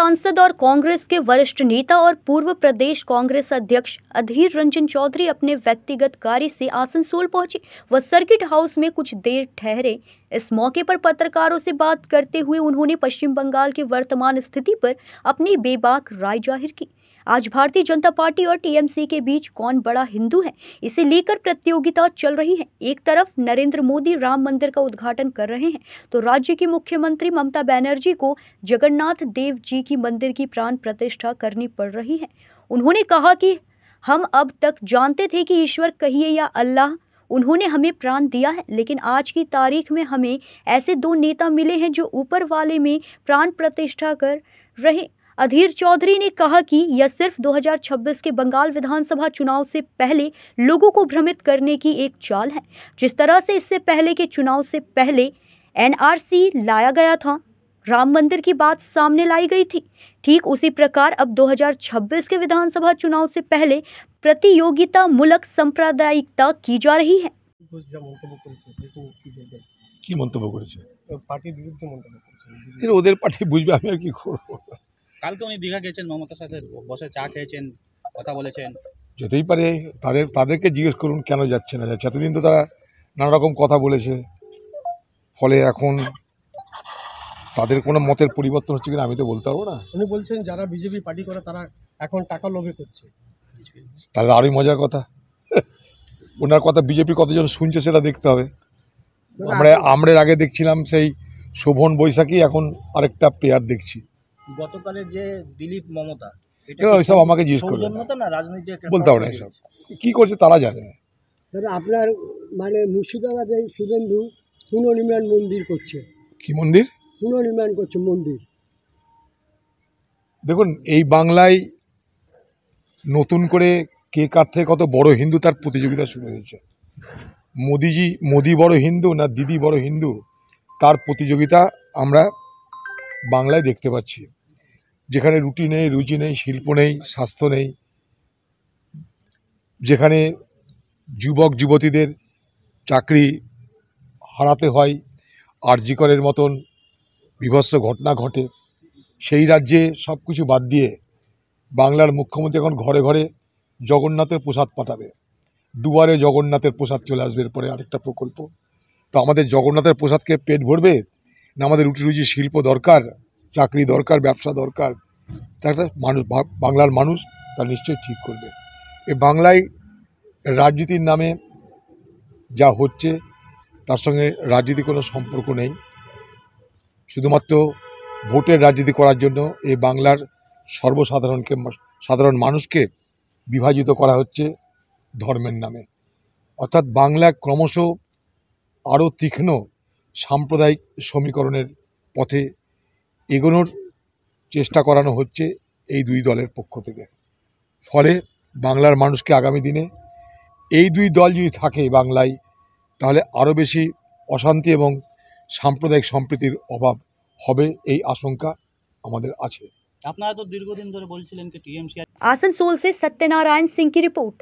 सांसद और कांग्रेस के वरिष्ठ नेता और पूर्व प्रदेश कांग्रेस अध्यक्ष अधीर रंजन चौधरी अपने व्यक्तिगत कार्य से आसनसोल पहुंचे व सर्किट हाउस में कुछ देर ठहरे। इस मौके पर पत्रकारों से बात करते हुए उन्होंने पश्चिम बंगाल की वर्तमान स्थिति पर अपनी बेबाक राय जाहिर की। आज भारतीय जनता पार्टी और टीएमसी के बीच कौन बड़ा हिंदू है, इसे लेकर प्रतियोगिता चल रही है। एक तरफ नरेंद्र मोदी राम मंदिर का उद्घाटन कर रहे हैं, तो राज्य की मुख्यमंत्री ममता बनर्जी को जगन्नाथ देव जी की मंदिर की प्राण प्रतिष्ठा करनी पड़ रही है। उन्होंने कहा कि हम अब तक जानते थे कि ईश्वर कहिए या अल्लाह, उन्होंने हमें प्राण दिया है, लेकिन आज की तारीख में हमें ऐसे दो नेता मिले हैं जो ऊपर वाले में प्राण प्रतिष्ठा कर रहे। अधीर चौधरी ने कहा कि यह सिर्फ 2026 के बंगाल विधानसभा चुनाव से पहले लोगों को भ्रमित करने की एक चाल है। जिस तरह से इससे पहले के चुनाव से पहले एनआरसी लाया गया था, राम मंदिर की बात सामने लाई गई थी, ठीक उसी प्रकार अब 2026 के विधानसभा चुनाव से पहले प्रतियोगिता मूलक सांप्रदायिकता की जा रही है। কি মন্তব্য করেছে পার্টির বিরুদ্ধে মন্তব্য করেছে, এর ওদের পার্টি বুঝবে, আমি আর কি করব। কালকে উনি দীঘা গেছেন, মমতার সাথে বসে চা খেয়েছেন, কথা বলেছেন। যেতেই পারে, তাদেরকে জিজ্ঞেস করুন কেন যাচ্ছে না যাচ্ছে। এতদিন তো তারা নানা রকম কথা বলেছে, ফলে এখন তাদের কোনো মতের পরিবর্তন হচ্ছে কিনা আমি তো বলতে পারবো না। উনি বলছেন যারা বিজেপি পার্টি করে তারা এখন টাকা লোভে করছে, তাহলে আরোই মজার কথা। ওনার কথা বিজেপি কতজন শুনছে সেটা দেখতে হবে। আমরা আগে দেখছিলাম সেই শোভন বৈশাখী, এখন আরেকটা প্লেয়ার দেখছি। গতকালের যে দিলীপ মমতা, ওইসব আমাকে জিজ্ঞেস করবেন না, বলতে হবে না। এসব কী করছে তারা জানে। আপনার মানে মুর্শিদাবাদে শুভেন্দু পুনর্নির্মাণ মন্দির করছে। কি মন্দির? পুনর্নির্মাণ করছে মন্দির। দেখুন, এই বাংলায় নতুন করে কে কার থেকে কত বড় হিন্দু তার প্রতিযোগিতা শুরু হয়েছে। মোদি বড় হিন্দু না দিদি বড় হিন্দু, তার প্রতিযোগিতা আমরা বাংলায় দেখতে পাচ্ছি। যেখানে রুটি নেই, রুচি নেই, শিল্প নেই, স্বাস্থ্য নেই, যেখানে যুবক যুবতীদের চাকরি হারাতে হয়, আরজি করের মতন বিভৎস ঘটনা ঘটে, সেই রাজ্যে সব কিছু বাদ দিয়ে বাংলার মুখ্যমন্ত্রী এখন ঘরে ঘরে জগন্নাথের প্রসাদ পাঠাবে। দুয়ারে জগন্নাথের প্রসাদ চলে আসবে এরপরে আরেকটা প্রকল্প। তো আমাদের জগন্নাথের প্রসাদকে পেট ভরবে না আমাদের রুটি রুজি শিল্প দরকার, চাকরি দরকার, ব্যবসা দরকার? একটা মানুষ, বাংলার মানুষ তা নিশ্চয়ই ঠিক করবে। এ বাংলায় রাজনীতির নামে যা হচ্ছে তার সঙ্গে রাজনীতি কোনো সম্পর্ক নেই। শুধুমাত্র ভোটের রাজনীতি করার জন্য এই বাংলার সাধারণ মানুষকে বিভাজিত করা হচ্ছে ধর্মের নামে। অর্থাৎ বাংলা ক্রমশ আরও তীক্ষ্ণ সাম্প্রদায়িক সমীকরণের পথে এগোনোর চেষ্টা করানো হচ্ছে এই দুই দলের পক্ষ থেকে। ফলে বাংলার মানুষকে আগামী দিনে এই দুই দল যদি থাকে বাংলায়, তাহলে আরও বেশি অশান্তি এবং সাম্প্রদায়িক সম্প্রীতির অভাব হবে, এই আশঙ্কা আমাদের আছে। আপনারা তো দীর্ঘদিন ধরে বলছিলেন कि टीएमसी। आसनसोल से सत्यनारायण सिंह की रिपोर्ट।